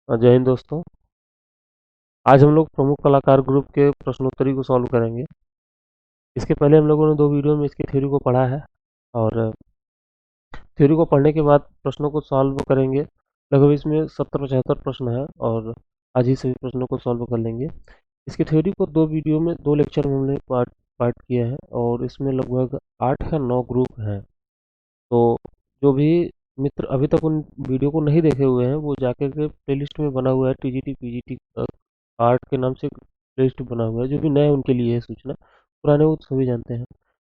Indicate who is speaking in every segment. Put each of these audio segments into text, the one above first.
Speaker 1: जय हिंद दोस्तों। आज हम लोग प्रमुख कलाकार ग्रुप के प्रश्नोत्तरी को सॉल्व करेंगे। इसके पहले हम लोगों ने दो वीडियो में इसकी थ्योरी को पढ़ा है और थ्योरी को पढ़ने के बाद प्रश्नों को सॉल्व करेंगे। लगभग इसमें 70-75 प्रश्न है और आज ही सभी प्रश्नों को सॉल्व कर लेंगे। इसकी थ्योरी को दो वीडियो में दो लेक्चर में हमने पार्ट पार्ट किया है और इसमें लगभग 8 या 9 ग्रुप हैं। तो जो भी मित्र अभी तक उन वीडियो को नहीं देखे हुए हैं वो जाकर के प्लेलिस्ट में बना हुआ है, टीजीटी पीजीटी आर्ट के नाम से प्लेलिस्ट बना हुआ है। जो भी नए हैं उनके लिए है सूचना, पुराने वो सभी जानते हैं।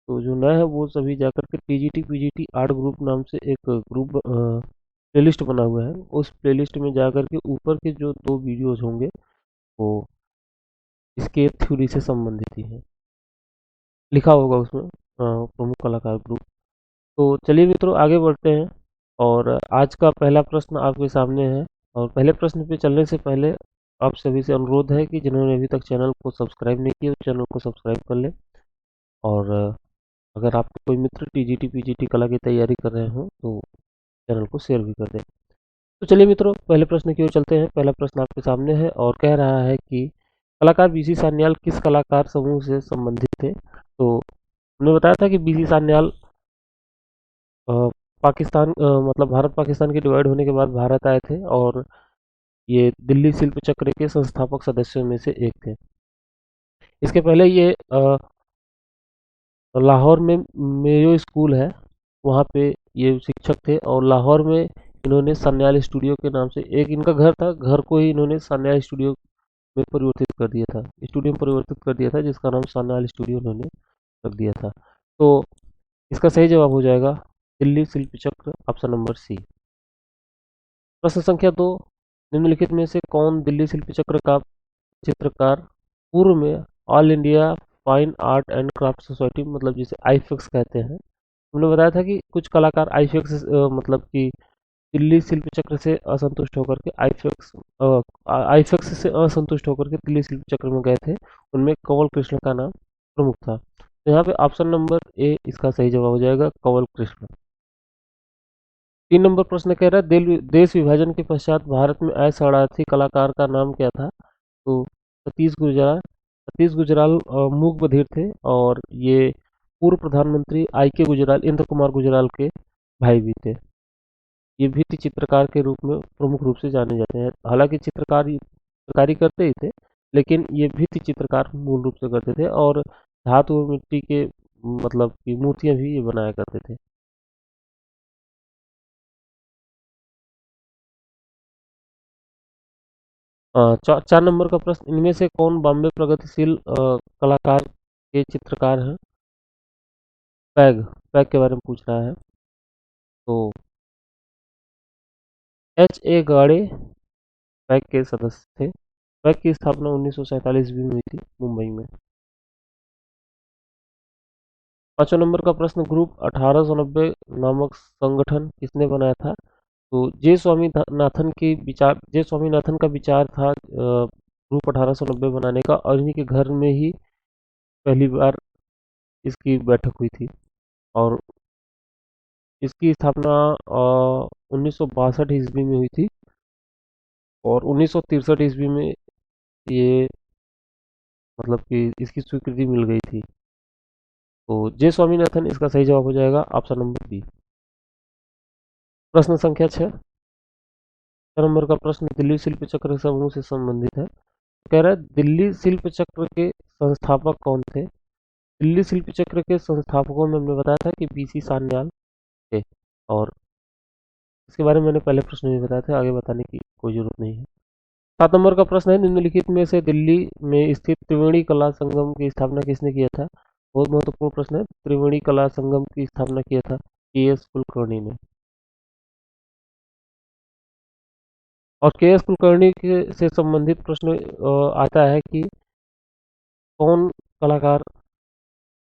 Speaker 1: तो जो नए हैं वो सभी जाकर के टीजीटी पीजीटी आर्ट ग्रुप नाम से एक ग्रुप प्लेलिस्ट बना हुआ है। उस प्लेलिस्ट में जाकर के ऊपर के जो दो वीडियोज होंगे वो इसके थ्योरी से संबंधित ही है, लिखा होगा उसमें प्रमुख कलाकार ग्रुप। तो चलिए मित्रों आगे बढ़ते हैं और आज का पहला प्रश्न आपके सामने है। और पहले प्रश्न पे चलने से पहले आप सभी से अनुरोध है कि जिन्होंने अभी तक चैनल को सब्सक्राइब नहीं किया चैनल को सब्सक्राइब कर लें। और अगर आपके कोई मित्र टीजीटी पीजीटी कला की तैयारी कर रहे हो तो चैनल को शेयर भी कर दें। तो चलिए मित्रों पहले प्रश्न की ओर चलते हैं। पहला प्रश्न आपके सामने है और कह रहा है कि कलाकार बीसी सान्याल किस कलाकार समूह से संबंधित थे। तो हमने बताया था कि बीसी सान्याल अ, पाकिस्तान मतलब भारत पाकिस्तान के डिवाइड होने के बाद भारत आए थे और ये दिल्ली शिल्प चक्र के संस्थापक सदस्यों में से एक थे। इसके पहले ये लाहौर में मेयो स्कूल है, वहाँ पे ये शिक्षक थे और लाहौर में इन्होंने सान्याल स्टूडियो के नाम से एक इनका घर था, घर को ही इन्होंने सान्याल स्टूडियो में परिवर्तित कर दिया था, स्टूडियो में परिवर्तित कर दिया था जिसका नाम सान्याल स्टूडियो इन्होंने रख दिया था। तो इसका सही जवाब हो जाएगा दिल्ली शिल्प चक्र, ऑप्शन नंबर सी। प्रश्न संख्या 2, निम्नलिखित में से कौन दिल्ली शिल्प चक्र का चित्रकार पूर्व में all India fine art and craft society मतलब जिसे आईफेक्स कहते हैं। हमने बताया था कि कुछ कलाकार आईफेक्स मतलब कि दिल्ली शिल्प चक्र से असंतुष्ट होकर के आईफेक्स से असंतुष्ट होकर के दिल्ली शिल्प चक्र में गए थे। उनमें कंवल कृष्ण का नाम प्रमुख था। तो यहाँ पे ऑप्शन नंबर ए इसका सही जवाब हो जाएगा, कंवल कृष्ण। 3 नंबर प्रश्न कह रहा है देश विभाजन के पश्चात भारत में आए शरणार्थी कलाकार का नाम क्या था। तो सतीश गुजराल मूक बधिर थे और ये पूर्व प्रधानमंत्री आई के गुजराल, इंद्र कुमार गुजराल के भाई भी थे। ये भित्ति चित्रकार के रूप में प्रमुख रूप से जाने जाते हैं। हालांकि चित्रकारी करते ही थे लेकिन ये भित्ति चित्रकार मूल रूप से करते थे और धातु और मिट्टी के मतलब की मूर्तियां भी ये बनाया करते थे। 4 नंबर का प्रश्न, इनमें से कौन बॉम्बे प्रगतिशील कलाकार के चित्रकार हैं। पैग पैग के बारे में पूछ रहा है। तो H.A. गाड़े पैग के सदस्य थे। पैग की स्थापना 1947 ईस्वी में हुई थी मुंबई में। 5 नंबर का प्रश्न, ग्रुप 1890 नामक संगठन किसने बनाया था। तो जे स्वामीनाथन का विचार था ग्रुप 1890 बनाने का और इन्हीं के घर में ही पहली बार इसकी बैठक हुई थी। और इसकी स्थापना 1962 ईस्वी में हुई थी और 1963 ईस्वी में ये मतलब कि इसकी स्वीकृति मिल गई थी। तो जे स्वामीनाथन इसका सही जवाब हो जाएगा, ऑप्शन नंबर बी। प्रश्न संख्या 6 नंबर का प्रश्न दिल्ली शिल्प चक्र समूह से संबंधित है। कह रहा है दिल्ली शिल्प चक्र के संस्थापक कौन थे। दिल्ली शिल्प चक्र के संस्थापकों में हमने बताया था कि बीसी सान्याल थे और इसके बारे में मैंने पहले प्रश्न में बताया था, आगे बताने की कोई जरूरत नहीं है। 7 नंबर का प्रश्न है निम्नलिखित में से दिल्ली में स्थित त्रिवेणी कला संगम की स्थापना किसने किया था। बहुत महत्वपूर्ण प्रश्न है। त्रिवेणी कला संगम की स्थापना किया था के.एस. कुलकर्णी ने। और के.एस. कुलकर्णी के से संबंधित प्रश्न आता है कि कौन कलाकार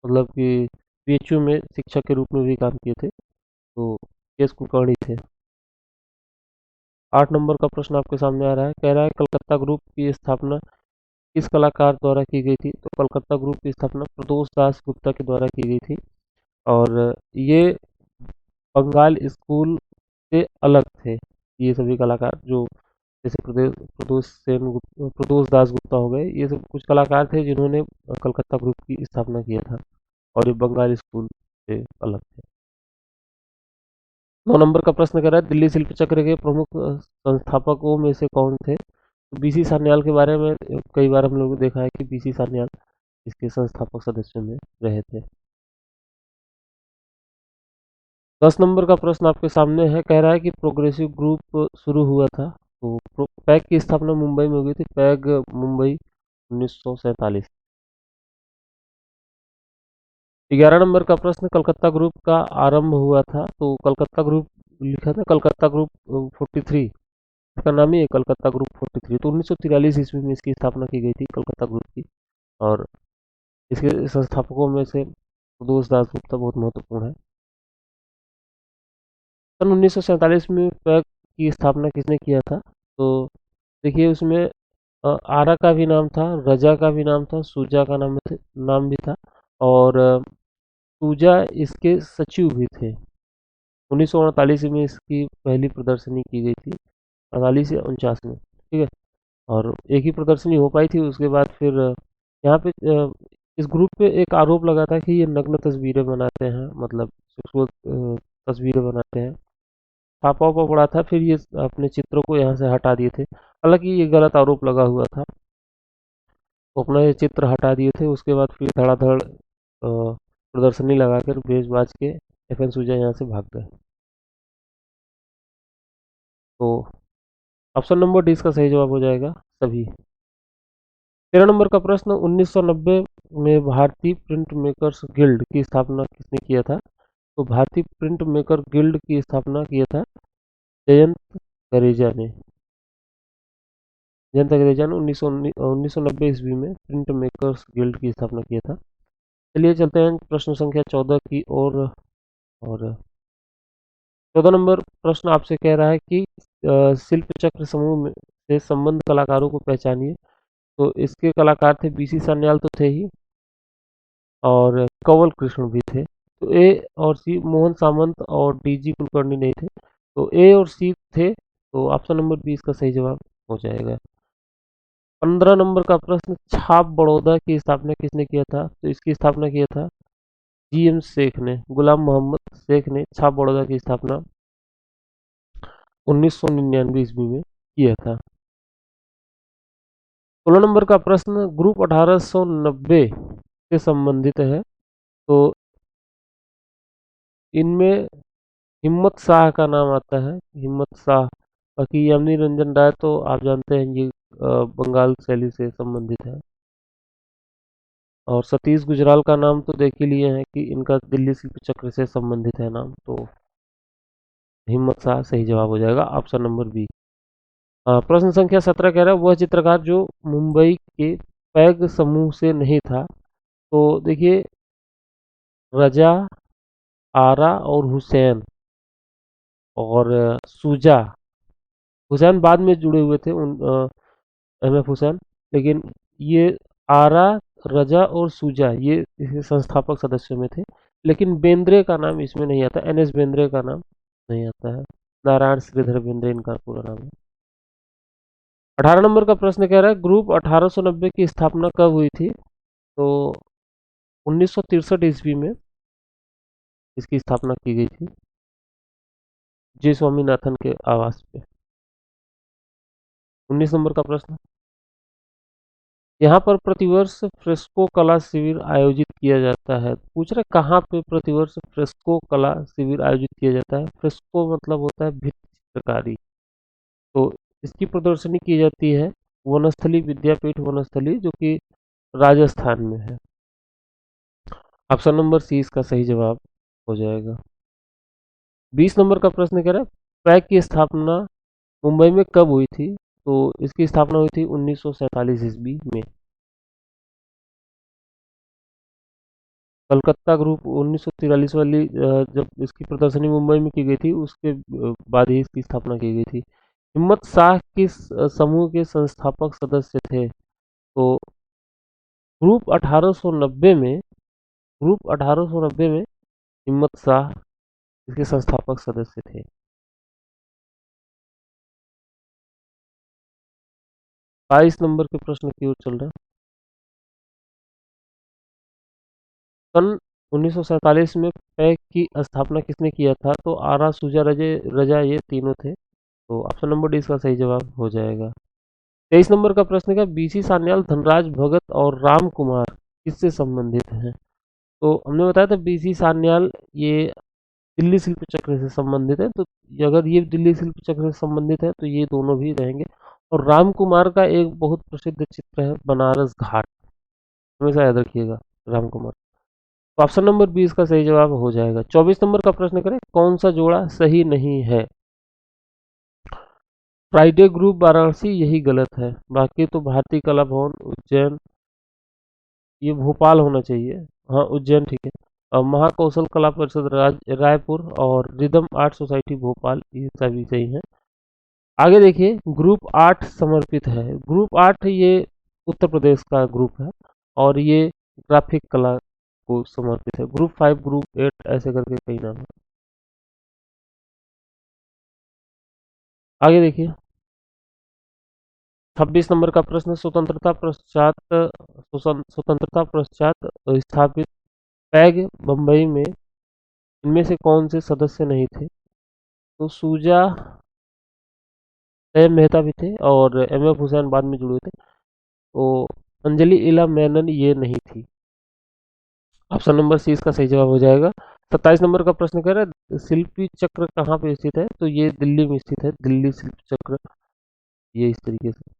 Speaker 1: मतलब कि बीएचयू में शिक्षक के रूप में भी काम किए थे। तो के.एस. कुलकर्णी थे। 8 नंबर का प्रश्न आपके सामने आ रहा है, कह रहा है कलकत्ता ग्रुप की स्थापना किस कलाकार द्वारा की गई थी। तो कलकत्ता ग्रुप की स्थापना प्रदोष दास गुप्ता के द्वारा की गई थी और ये बंगाल स्कूल से अलग थे। ये सभी कलाकार जो जैसे प्रदोष दास गुप्ता हो गए, ये सब कुछ कलाकार थे जिन्होंने कलकत्ता ग्रुप की स्थापना किया था, और ये बंगाल स्कूल से अलग थे। 9 नंबर का प्रश्न कह रहा है, दिल्ली शिल्प चक्र के प्रमुख संस्थापकों में से कौन थे? तो बीसी सान्याल के बारे में कई बार हम लोगों ने देखा है कि बीसी सान्याल इसके संस्थापक सदस्यों में रहे थे। 10 नंबर का प्रश्न आपके सामने है, कह रहा है कि प्रोग्रेसिव ग्रुप शुरू हुआ था, तो पैग की स्थापना मुंबई में हुई थी, पैग मुंबई 1947। 11 नंबर का प्रश्न, कलकत्ता ग्रुप का आरंभ हुआ था, तो कलकत्ता ग्रुप लिखा था, कलकत्ता ग्रुप 43, इसका नाम ही है कलकत्ता ग्रुप 43। तो 1943 ईस्वी में इसकी स्थापना की गई थी कलकत्ता ग्रुप की, और इसके संस्थापकों में से प्रदोष दास गुप्ता बहुत महत्वपूर्ण है। सन 1947 में पैग की स्थापना किसने किया था? तो देखिए उसमें आरा का भी नाम था, रजा का भी नाम था, सूजा का नाम भी था, और सूजा इसके सचिव भी थे। 1948 में इसकी पहली प्रदर्शनी की गई थी, 48 या 49 में, ठीक है। और एक ही प्रदर्शनी हो पाई थी, उसके बाद फिर यहाँ पे इस ग्रुप पे एक आरोप लगा था कि ये नग्न तस्वीरें बनाते हैं, मतलब सेक्सुअल तस्वीरें बनाते हैं। छापा वापा पड़ा था, फिर ये अपने चित्रों को यहाँ से हटा दिए थे। हालांकि ये गलत आरोप लगा हुआ था, तो अपना ये चित्र हटा दिए थे। उसके बाद फिर धड़ाधड़ प्रदर्शनी लगाकर बेच बाज के एफएन सूजा यहाँ से भाग गए। तो ऑप्शन नंबर डी इसका सही जवाब हो जाएगा, सभी। 13 नंबर का प्रश्न, 1990 में भारतीय प्रिंट मेकर्स गिल्ड की स्थापना किसने किया था? तो भारतीय प्रिंट मेकर गिल्ड की स्थापना किया था जयंत गरेजा ने। जयंत अंग्रेजा ने 1990 ईस्वी में प्रिंट मेकर्स गिल्ड की स्थापना किया था। चलिए चलते हैं प्रश्न संख्या 14 की ओर। और 14 नंबर प्रश्न आपसे कह रहा है कि शिल्प चक्र समूह में से संबंध कलाकारों को पहचानिए। तो इसके कलाकार थे बीसी सान्याल तो थे ही, और कंवल कृष्ण भी थे। तो ए और सी, मोहन सामंत और डीजी कुलकर्णी नहीं थे, तो ए और सी थे। तो ऑप्शन नंबर बी इसका सही जवाब हो जाएगा। 15 नंबर का प्रश्न, छाप बड़ौदा की स्थापना किसने किया था? तो इसकी स्थापना किया था जीएम शेख ने, गुलाम मोहम्मद शेख ने छाप बड़ौदा की स्थापना 1999 ईस्वी में किया था। 16 नंबर का प्रश्न, ग्रुप 1890 से संबंधित है, तो इनमें हिम्मत शाह का नाम आता है, हिम्मत शाह। बाकी यामिनी रंजन राय तो आप जानते हैं ये बंगाल शैली से संबंधित है। और सतीश गुजराल का नाम तो देख ही लिए हैं कि इनका दिल्ली शिल्प चक्र से संबंधित है नाम, तो हिम्मत शाह सही जवाब हो जाएगा, ऑप्शन नंबर बी। प्रश्न संख्या 17 कह रहा है, वह चित्रकार जो मुंबई के पैग समूह से नहीं था। तो देखिए रजा, आरा और हुसैन, और सूजा। हुसैन बाद में जुड़े हुए थे, एम एफ हुसैन, लेकिन ये आरा, रजा और सूजा ये इसके संस्थापक सदस्यों में थे। लेकिन बेंद्रे का नाम इसमें नहीं आता, एन एस बेंद्रे का नाम नहीं आता है। नारायण श्रीधर बेंद्रे इनका पूरा नाम है। 18 नंबर का प्रश्न कह रहा है, ग्रुप 1890 की स्थापना कब हुई थी? तो 1963 ईस्वी में इसकी स्थापना की गई थी, जे स्वामीनाथन के आवास पे। 19 नंबर का प्रश्न, यहाँ पर प्रतिवर्ष फ्रेस्को कला शिविर आयोजित किया जाता है। पूछ रहे कहाँ पे प्रतिवर्ष फ्रेस्को कला शिविर आयोजित किया जाता है। फ्रेस्को मतलब होता है भित्ति चित्रकारी। तो इसकी प्रदर्शनी की जाती है वनस्थली विद्यापीठ वनस्थली, जो कि राजस्थान में है। ऑप्शन नंबर सी इसका सही जवाब हो जाएगा। 20 नंबर का प्रश्न कह रहा है, पैक की स्थापना मुंबई में कब हुई थी? तो इसकी स्थापना हुई थी 1947 ईस्वी में। कलकत्ता ग्रुप 1943 वाली जब इसकी प्रदर्शनी मुंबई में की गई थी, उसके बाद ही इसकी स्थापना की गई थी। हिम्मत शाह किस समूह के संस्थापक सदस्य थे? तो ग्रुप 1890 में ग्रुप 1890 में हिम्मत शाह इसके संस्थापक सदस्य थे। 22 नंबर के प्रश्न की ओर चल रहे हैं। सन 1947 में पैक की स्थापना किसने किया था? तो आरा, सूजा, रजा ये तीनों थे। तो ऑप्शन नंबर डी इसका सही जवाब हो जाएगा। 23 नंबर का प्रश्न है, बीसी सान्याल, धनराज भगत और राम कुमार किससे संबंधित हैं? तो हमने बताया था बीसी सान्याल ये दिल्ली शिल्प चक्र से संबंधित है, तो अगर ये दिल्ली शिल्प चक्र से संबंधित है तो ये दोनों भी रहेंगे। और राम कुमार का एक बहुत प्रसिद्ध चित्र है बनारस घाट, हमेशा याद रखिएगा राम कुमार। तो ऑप्शन नंबर 20 का सही जवाब हो जाएगा। 24 नंबर का प्रश्न करें, कौन सा जोड़ा सही नहीं है? फ्राइडे ग्रुप वाराणसी यही गलत है, बाकी तो भारतीय कला भवन उज्जैन, ये भोपाल होना चाहिए। हाँ उज्जैन ठीक है। और महाकौशल कला परिषद रायपुर और रिदम आर्ट सोसाइटी भोपाल, ये सभी सही हैं। आगे देखिए, ग्रुप 8 समर्पित है। ग्रुप 8 ये उत्तर प्रदेश का ग्रुप है और ये ग्राफिक कला को समर्पित है। ग्रुप 5, ग्रुप 8 ऐसे करके कई नाम है। आगे देखिए, 26 नंबर का प्रश्न, स्वतंत्रता पश्चात स्थापित पैग बम्बई में इनमें से कौन से सदस्य नहीं थे? तो सूजा मेहता भी थे और एम एफ हुसैन बाद में जुड़े थे। तो अंजलि इला मेनन ये नहीं थी। ऑप्शन नंबर सी इसका सही जवाब हो जाएगा। 27 नंबर का प्रश्न कह रहा है, शिल्पी चक्र कहाँ पे स्थित है? तो ये दिल्ली में स्थित है, दिल्ली शिल्प चक्र, ये इस तरीके से।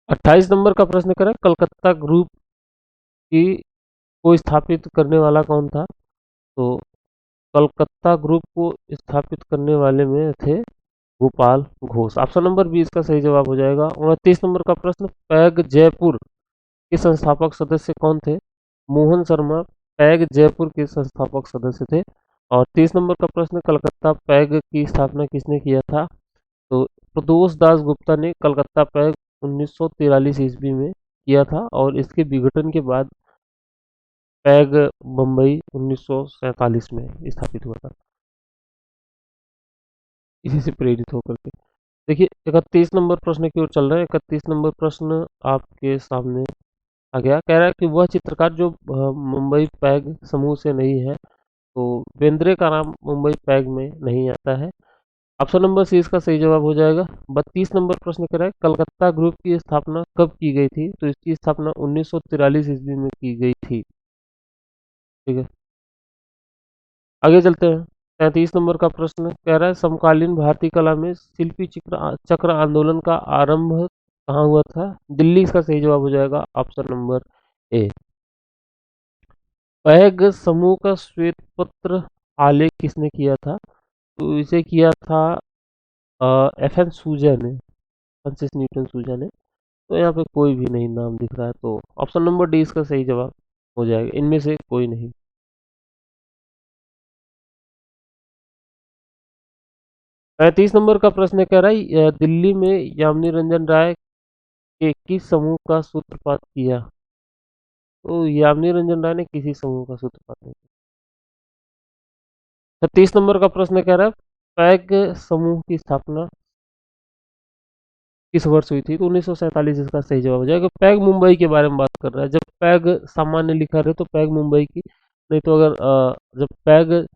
Speaker 1: 28 नंबर का प्रश्न करें, कलकत्ता ग्रुप की को स्थापित करने वाला कौन था? तो कलकत्ता ग्रुप को स्थापित करने वाले में थे Gopal Ghosh. Option number B इसका सही जवाब हो जाएगा। 29 नंबर का प्रश्न, पैग जयपुर के संस्थापक सदस्य कौन थे? मोहन शर्मा पैग जयपुर के संस्थापक सदस्य थे। और 30 नंबर का प्रश्न, कलकत्ता पैग की स्थापना किसने किया था? तो प्रदोष दास गुप्ता ने कलकत्ता पैग 1943 ईस्वी में किया था और इसके विघटन के बाद पैग बम्बई 1947 में स्थापित हुआ था, इसी से प्रेरित होकर के। देखिए 31 नंबर प्रश्न की ओर चल रहे हैं। 31 नंबर प्रश्न आपके सामने आ गया, कह रहा है कि वह चित्रकार जो मुंबई पैग समूह से नहीं है। तो बेंद्रे का नाम मुंबई पैग में नहीं आता है। ऑप्शन नंबर सी इसका सही जवाब हो जाएगा। 32 नंबर प्रश्न कह रहा है, कलकत्ता ग्रुप की स्थापना कब की गई थी? तो इसकी स्थापना 1943 ईस्वी में की गई थी। ठीक है, आगे चलते हैं। 33 नंबर का प्रश्न कह रहा है, समकालीन भारतीय कला में शिल्पी चक्र आंदोलन का आरंभ कहाँ हुआ था? दिल्ली इसका सही जवाब हो जाएगा। Option number A. पैग समूह का श्वेत पत्र आलेख किसने किया था? तो इसे किया था एफ एन सूजा ने, फ्रांसिस न्यूटन सूजा ने। तो यहाँ पे कोई भी नहीं नाम दिख रहा है, तो ऑप्शन नंबर डी इसका सही जवाब हो जाएगा, इनमें से कोई नहीं। 35 नंबर का प्रश्न कह रहा है, दिल्ली में यामिनी रंजन राय के किस समूह का सूत्रपात किया? तो यामिनी रंजन राय ने किसी समूह का सूत्रपात नहीं किया। 36 नंबर का प्रश्न कह रहा है, पैग समूह की स्थापना किस वर्ष हुई थी? तो 1947 इसका सही जवाब हो जाएगा। पैग मुंबई के बारे में बात कर रहा है, जब पैग सामान्य लिखा रहे तो पैग मुंबई की, नहीं तो अगर जब पैग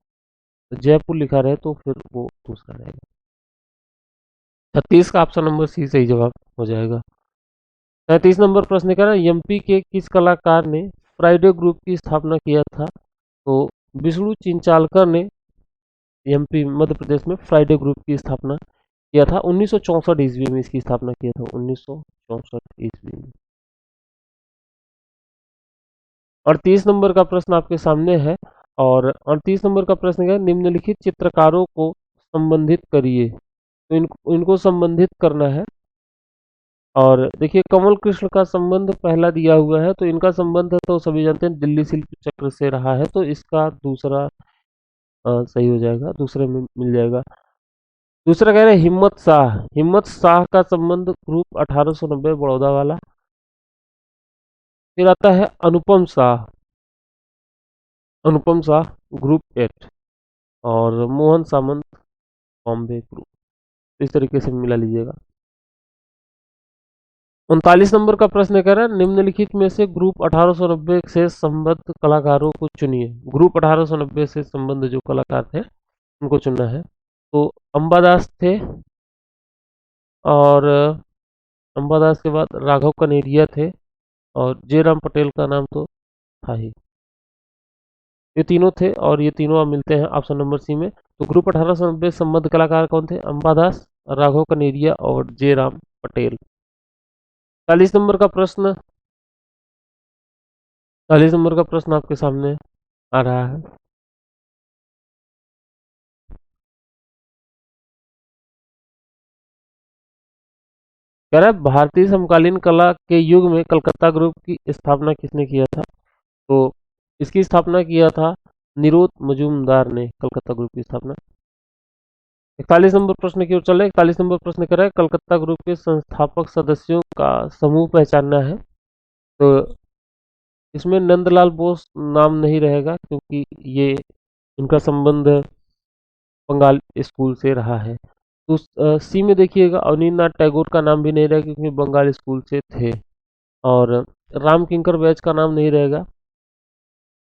Speaker 1: जयपुर लिखा रहे तो फिर वो दूसरा रहेगा। 36 का ऑप्शन नंबर सी सही जवाब हो जाएगा। 37 नंबर प्रश्न कह रहा है, एमपी के किस कलाकार ने फ्राइडे ग्रुप की स्थापना किया था? तो विष्णु चिंचालकर ने एमपी मध्य प्रदेश में फ्राइडे ग्रुप की स्थापना किया था। 1964 ईस्वी में इसकी स्थापना किया था, 1964 ईस्वी में। 38 नंबर का प्रश्न आपके सामने है और 38 नंबर का प्रश्न है, निम्नलिखित चित्रकारों को संबंधित करिए। तो इनको संबंधित करना है। और देखिए, कमल कृष्ण का संबंध पहला दिया हुआ है, तो इनका संबंध तो सभी जानते हैं दिल्ली शिल्प चक्र से रहा है, तो इसका दूसरा सही हो जाएगा, दूसरे में मिल जाएगा। दूसरा कह रहे हैं हिम्मत शाह का संबंध ग्रुप 1890 बड़ौदा वाला। फिर आता है अनुपम शाह ग्रुप 8 और मोहन सामंत बॉम्बे ग्रुप। इस तरीके से मिला लीजिएगा। 39 नंबर का प्रश्न कह रहा है निम्नलिखित में से ग्रुप 1890 से संबद्ध कलाकारों को चुनिए। ग्रुप 1890 से संबद्ध जो कलाकार थे उनको चुनना है। तो अंबादास थे, और अंबादास के बाद राघव कनेरिया थे, और जयराम पटेल का नाम तो था ही। ये तीनों थे और ये तीनों अब मिलते हैं ऑप्शन नंबर सी में। तो ग्रुप 1890 संबद्ध कलाकार कौन थे? अंबादास, राघव कनेरिया और जयराम पटेल। 40 नंबर का प्रश्न 40 नंबर का प्रश्न आपके सामने आ रहा है। कह रहा है भारतीय समकालीन कला के युग में कलकत्ता ग्रुप की स्थापना किसने किया था? तो इसकी स्थापना किया था निरोध मजूमदार ने, कलकत्ता ग्रुप की स्थापना। 41 नंबर प्रश्न की ओर चले। 41 नंबर प्रश्न कह रहा है कलकत्ता ग्रुप के संस्थापक सदस्यों का समूह पहचानना है। तो इसमें नंदलाल बोस नाम नहीं रहेगा क्योंकि ये इनका संबंध बंगाल स्कूल से रहा है। तो सी में देखिएगा अवनींद्रनाथ टैगोर का नाम भी नहीं रहेगा क्योंकि बंगाल स्कूल से थे, और राम किंकर बैच का नाम नहीं रहेगा।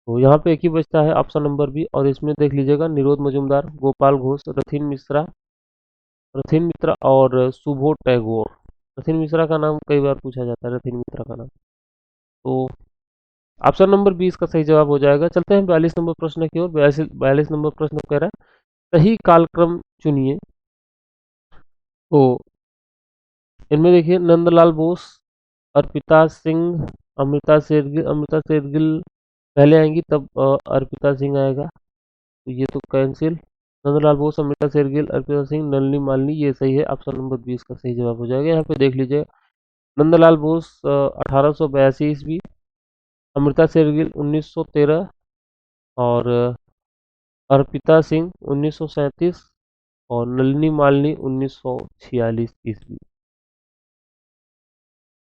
Speaker 1: तो यहाँ पे एक ही बचता है ऑप्शन नंबर बी, और इसमें देख लीजिएगा निरोध मजूमदार, गोपाल घोष, रथिन मिश्रा और सुबोध टैगोर। रथिन मिश्रा का नाम कई बार पूछा जाता है, रथिन मिश्रा का नाम। तो ऑप्शन नंबर बी इसका सही जवाब हो जाएगा। चलते हैं 42 नंबर प्रश्न की ओर। 42 नंबर प्रश्न कह रहा है सही कालक्रम चुनिए। तो इनमें देखिए नंदलाल बोस, अर्पिता सिंह, अमृता शेरगिल पहले आएंगी, तब अर्पिता सिंह आएगा, तो ये तो कैंसिल। नंदलाल बोस, अमृता शेरगिल, अर्पिता सिंह, नलिनी मालिनी, ये सही है। ऑप्शन नंबर 20 का सही जवाब हो जाएगा। यहाँ पे देख लीजिए नंदलाल बोस 1882 ईस्वी, अमृता शेरगिल 1913, और अर्पिता सिंह 1937, और नलिनी मालिनी 1946 ईस्वी।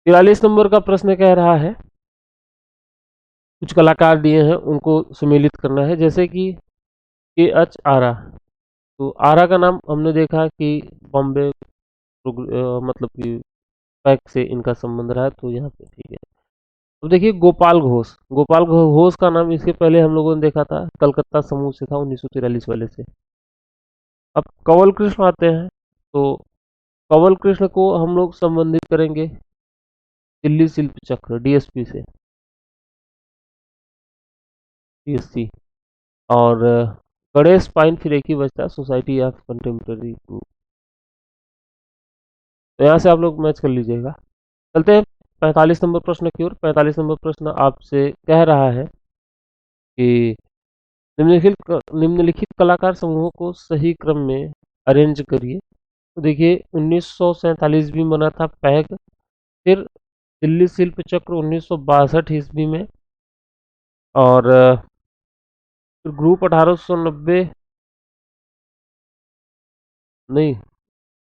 Speaker 1: 43 नंबर का प्रश्न कह रहा है कुछ कलाकार दिए हैं उनको सम्मिलित करना है, जैसे कि के एच आरा। तो आरा का नाम हमने देखा कि बॉम्बे मतलब कि पैक से इनका संबंध रहा है, तो यहाँ पे ठीक है। अब देखिए गोपाल घोष का नाम इसके पहले हम लोगों ने देखा था, कलकत्ता समूह से था 1943 वाले से। अब कंवल कृष्ण आते हैं, तो कंवल कृष्ण को हम लोग संबंधित करेंगे दिल्ली शिल्प चक्र, डीएसपी से, डीएससी। और गणेश पाइन फिर एक ही बचता है, सोसाइटी ऑफ कंटेम्प्रेरी ग्रुप। तो यहाँ से आप लोग मैच कर लीजिएगा। चलते हैं 45 नंबर प्रश्न की ओर। 45 नंबर प्रश्न आपसे कह रहा है कि निम्नलिखित कलाकार समूहों को सही क्रम में अरेंज करिए। तो देखिए 1947 में बना था पैग, फिर दिल्ली शिल्प चक्र 1962 ईस्वी में, और फिर ग्रुप 1890 नहीं,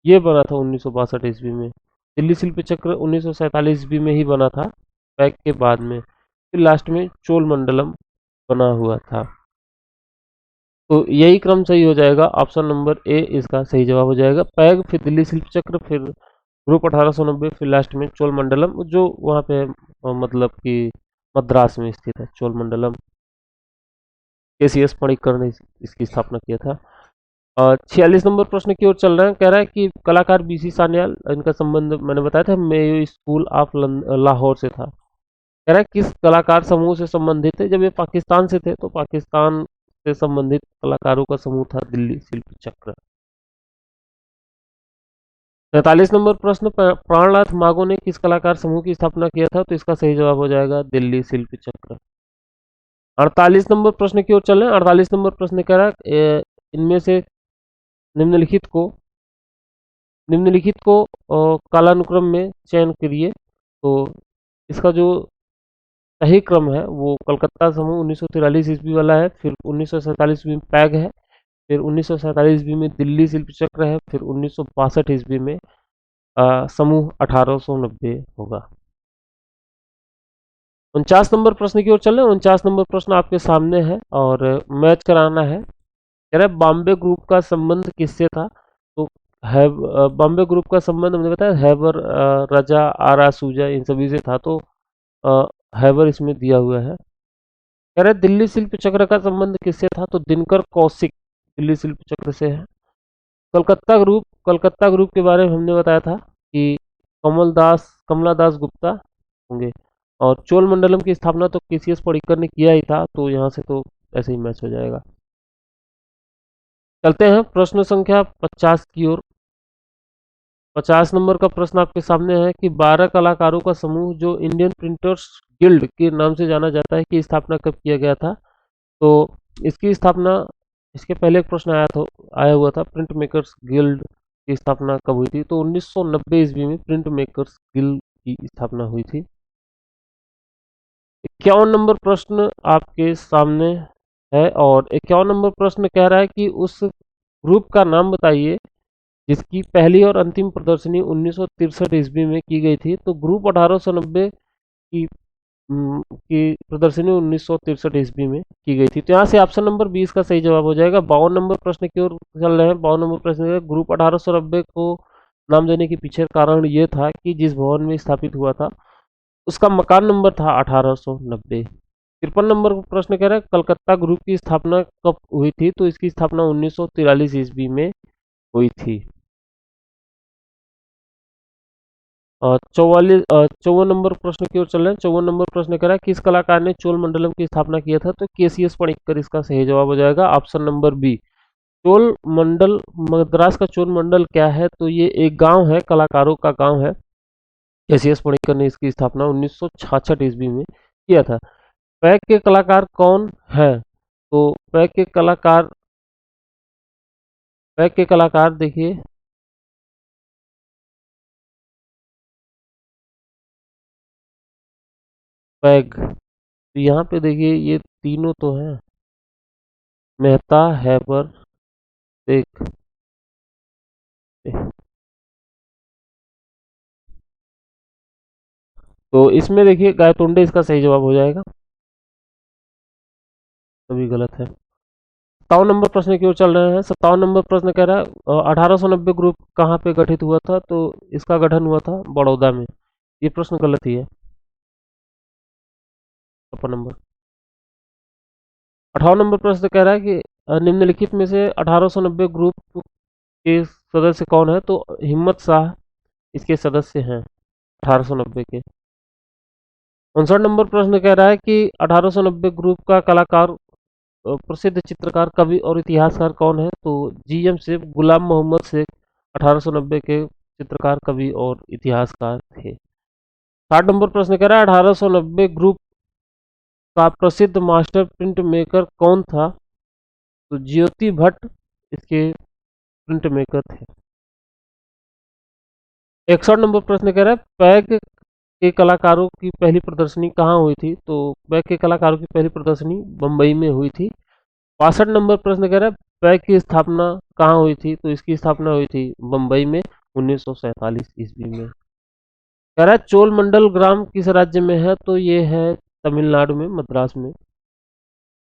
Speaker 1: ये बना था 1962 ईस्वी में। दिल्ली शिल्प चक्र 1947 ईस्वी में ही बना था पैग के बाद में, फिर लास्ट में चोल मंडलम बना हुआ था। तो यही क्रम सही हो जाएगा, ऑप्शन नंबर ए इसका सही जवाब हो जाएगा। पैग, फिर दिल्ली शिल्प चक्र, फिर ग्रुप 1890, फिर लास्ट में चोल मंडलम, जो वहाँ पे मतलब कि मद्रास में स्थित है चोल मंडलम। केसीएस पणिक्कर ने इसकी स्थापना किया था। 46 नंबर प्रश्न की ओर चल रहे हैं। कह रहा है कि कलाकार बीसी सान्याल, इनका संबंध मैंने बताया था मेयो स्कूल ऑफ लाहौर से था। कह रहा है किस कलाकार समूह से संबंधित है? जब ये पाकिस्तान से थे तो पाकिस्तान से संबंधित कलाकारों का समूह था दिल्ली शिल्प चक्र। 43 नंबर प्रश्न प्राणनाथ मागो ने किस कलाकार समूह की स्थापना किया था? तो इसका सही जवाब हो जाएगा दिल्ली शिल्प चक्र। 48 नंबर प्रश्न की ओर चलें। 48 नंबर प्रश्न कह रहा है इनमें से निम्नलिखित को कालानुक्रम में चयन करिए। तो इसका जो सही क्रम है वो कलकत्ता समूह 1943 ईस्वी वाला है, फिर 1947 ईस्वी में पैग है, फिर 1947 ईस्वी में दिल्ली शिल्प चक्र है, फिर 1962 ईस्वी में समूह 1890 होगा। 49 नंबर प्रश्न की ओर चल रहे हैं। 49 नंबर प्रश्न आपके सामने है और मैच कराना है। कह रहा है बॉम्बे ग्रुप का संबंध किससे था? तो बॉम्बे ग्रुप का संबंध हमने बताया हैबर, रजा, आरा, सूजा इन सभी से था, तो अ, हैबर इसमें दिया हुआ है। कह रहे दिल्ली शिल्प चक्र का संबंध किससे था, तो दिनकर कौशिक दिल्ली शिल्प चक्र से है। कलकत्ता ग्रुप के बारे में हमने बताया था कि कमला दास गुप्ता होंगे। और चोल मंडलम की स्थापना तो केसीएस पडिक्कर ने किया ही था, तो यहाँ से तो ऐसे ही मैच हो जाएगा। चलते हैं प्रश्न संख्या 50 की ओर। 50 नंबर का प्रश्न आपके सामने है कि 12 कलाकारों का समूह जो इंडियन प्रिंटर्स गिल्ड के नाम से जाना जाता है की स्थापना कब किया गया था, तो इसकी स्थापना, इसके पहले एक प्रश्न आया हुआ था प्रिंट मेकर्स गिल्ड की स्थापना कब हुई थी, तो 1990 ईस्वी में प्रिंट मेकर्स गिल्ड की स्थापना हुई थी। 51 नंबर प्रश्न आपके सामने है और 51 नंबर प्रश्न कह रहा है कि उस ग्रुप का नाम बताइए जिसकी पहली और अंतिम प्रदर्शनी 1963 ईस्वी में की गई थी, तो ग्रुप 1890 की प्रदर्शनी 1963 ईस्वी में की गई थी। तो यहाँ से ऑप्शन नंबर 20 का सही जवाब हो जाएगा। 52 नंबर प्रश्न की ओर चल रहे हैं। 52 नंबर प्रश्न है ग्रुप 1890 को नाम देने के पीछे कारण ये था कि जिस भवन में स्थापित हुआ था उसका मकान नंबर था 1890। 53 नंबर प्रश्न कह रहा है कलकत्ता ग्रुप की स्थापना कब हुई थी, तो इसकी स्थापना 1943 ईस्वी में हुई थी। और 54 नंबर प्रश्न की ओर चल रहे हैं। 54 नंबर प्रश्न कह रहा है किस कलाकार ने चोल मंडलम की स्थापना किया था, तो केसीएस पणिक्कर इसका सही जवाब हो जाएगा। Option number B. Chola Mandal, Madras का चोल मंडल क्या है, तो ये एक गांव है, कलाकारों का गांव है। केसीएस पणिक्कर ने इसकी स्थापना 1966 ईस्वी में किया था। पैक के कलाकार कौन है, तो पैक के कलाकार देखिए पैग, तो यहाँ पे देखिए ये तीनों तो हैं, मेहता, हैबर, शेख। तो इसमें देखिए गायतोंडे इसका सही जवाब हो जाएगा, सभी गलत है। 57 नंबर प्रश्न की ओर चल रहे हैं। 57 नंबर प्रश्न कह रहा है 1890 ग्रुप कहाँ पे गठित हुआ था, तो इसका गठन हुआ था बड़ौदा में। ये प्रश्न गलत ही है। 56 नंबर। 58 नंबर प्रश्न कह रहा है कि निम्नलिखित में से 1890 ग्रुप के सदस्य कौन है, तो हिम्मत शाह इसके सदस्य हैं 1890 के। 59 नंबर प्रश्न कह रहा है कि 1890 ग्रुप का कलाकार, प्रसिद्ध चित्रकार, कवि और इतिहासकार कौन है, तो जीएम शेख, गुलाम मोहम्मद शेख 1890 के चित्रकार, कवि और इतिहासकार थे। 60 नंबर प्रश्न कह रहा है 1890 ग्रुप का प्रसिद्ध मास्टर प्रिंट मेकर कौन था, तो ज्योति भट्ट इसके प्रिंट मेकर थे। 61 नंबर प्रश्न कह रहा है पैग के कलाकारों की पहली प्रदर्शनी कहाँ हुई थी, तो पैग के कलाकारों की पहली प्रदर्शनी बम्बई में हुई थी। 62 नंबर प्रश्न कह रहा है पैग की स्थापना कहाँ हुई थी, तो इसकी स्थापना हुई थी बम्बई में 1947 ईस्वी में। कह रहा है चोल मंडल ग्राम किस राज्य में है, तो ये है तमिलनाडु में, मद्रास में।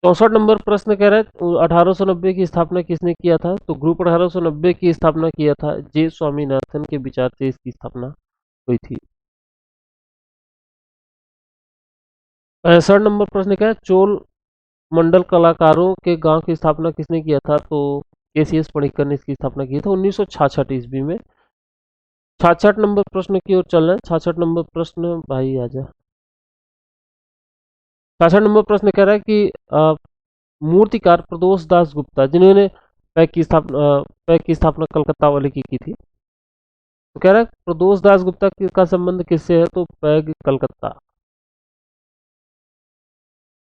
Speaker 1: 64 नंबर प्रश्न कह रहा है 1890 की स्थापना किसने किया था, तो ग्रुप 1890 की स्थापना किया था जे स्वामीनाथन के विचार से इसकी स्थापना हुई थी। 65 नंबर प्रश्न क्या है चोल मंडल कलाकारों के गांव की स्थापना किसने किया था, तो केसीएस पणिक्कर ने इसकी स्थापना की था 1966 ईस्वी में। 66 नंबर प्रश्न की ओर चल रहे हैं। 66 नंबर प्रश्न भाई आजा। 66 नंबर प्रश्न कह रहा है कि मूर्तिकार प्रदोष दास गुप्ता जिन्होंने पैक की स्थापना कलकत्ता वाले की थी, तो कह रहा है प्रदोष दास गुप्ता का संबंध किससे है, तो पैग कलकत्ता।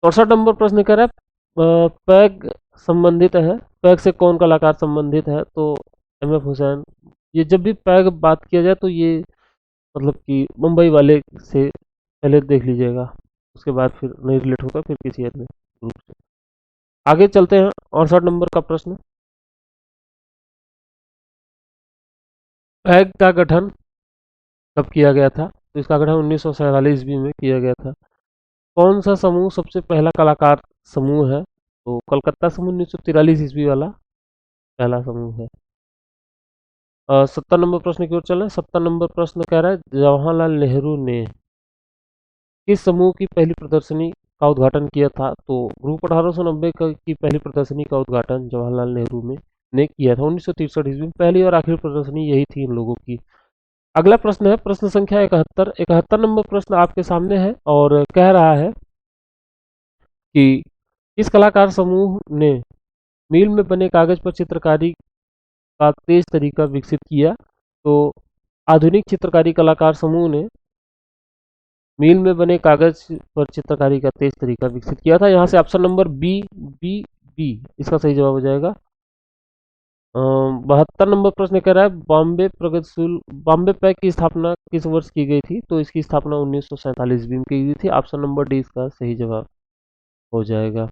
Speaker 1: 64 नंबर प्रश्न कह रहा है पैग संबंधित है, पैग से कौन कलाकार संबंधित है, तो एम एफ हुसैन। ये जब भी पैग बात किया जाए तो ये मतलब कि मुंबई वाले से पहले देख लीजिएगा, उसके बाद फिर नहीं रिलेट होगा फिर किसी अन्य ग्रुप से। आगे चलते हैं 68 नंबर का प्रश्न। पैग का गठन कब किया गया था, तो इसका गठन 1947 ईस्वी में किया गया था। कौन सा समूह सबसे पहला कलाकार समूह है, तो कलकत्ता समूह 1943 ईस्वी वाला पहला समूह है। 70 नंबर प्रश्न की ओर चलें। 70 नंबर प्रश्न कह रहा है जवाहरलाल नेहरू ने किस समूह की पहली प्रदर्शनी का उद्घाटन किया था? तो ग्रुप 1890 की पहली प्रदर्शनी का उद्घाटन जवाहरलाल नेहरू ने किया था 1963 ईस्वी में। पहली और आखिरी प्रदर्शनी यही थी इन लोगों की। अगला प्रश्न है प्रश्न संख्या 71। 71 नंबर प्रश्न आपके सामने है और कह रहा है कि किस कलाकार समूह ने मील में बने कागज पर चित्रकारी का तेज तरीका विकसित किया? तो आधुनिक चित्रकारी कलाकार समूह ने मील में बने कागज पर चित्रकारी का तेज तरीका विकसित किया था। यहाँ से option number B B B इसका सही जवाब हो जाएगा। 72 नंबर प्रश्न कह रहा है बॉम्बे पैक की स्थापना किस वर्ष की गई थी? तो इसकी स्थापना 1947 ईस्वी में की गई थी। ऑप्शन नंबर डी इसका सही जवाब हो जाएगा।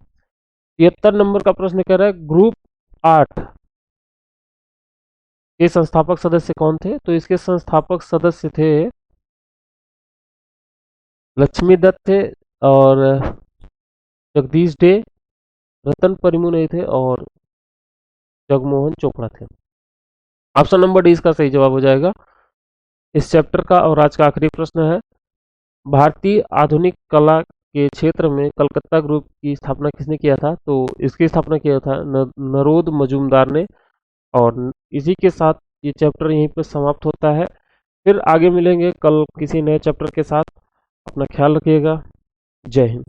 Speaker 1: 73 नंबर का प्रश्न कह रहा है ग्रुप 8 के संस्थापक सदस्य कौन थे? तो इसके संस्थापक सदस्य थे लक्ष्मी दत्त थे और जगदीश डे, रतन परिमू नहीं थे और जगमोहन चोपड़ा थे। ऑप्शन नंबर डी इसका सही जवाब हो जाएगा। इस चैप्टर का और आज का आखिरी प्रश्न है भारतीय आधुनिक कला के क्षेत्र में कलकत्ता ग्रुप की स्थापना किसने किया था? तो इसकी स्थापना किया था नरोद मजूमदार ने। और इसी के साथ ये चैप्टर यहीं पर समाप्त होता है। फिर आगे मिलेंगे कल किसी नए चैप्टर के साथ। अपना ख्याल रखिएगा। जय हिंद।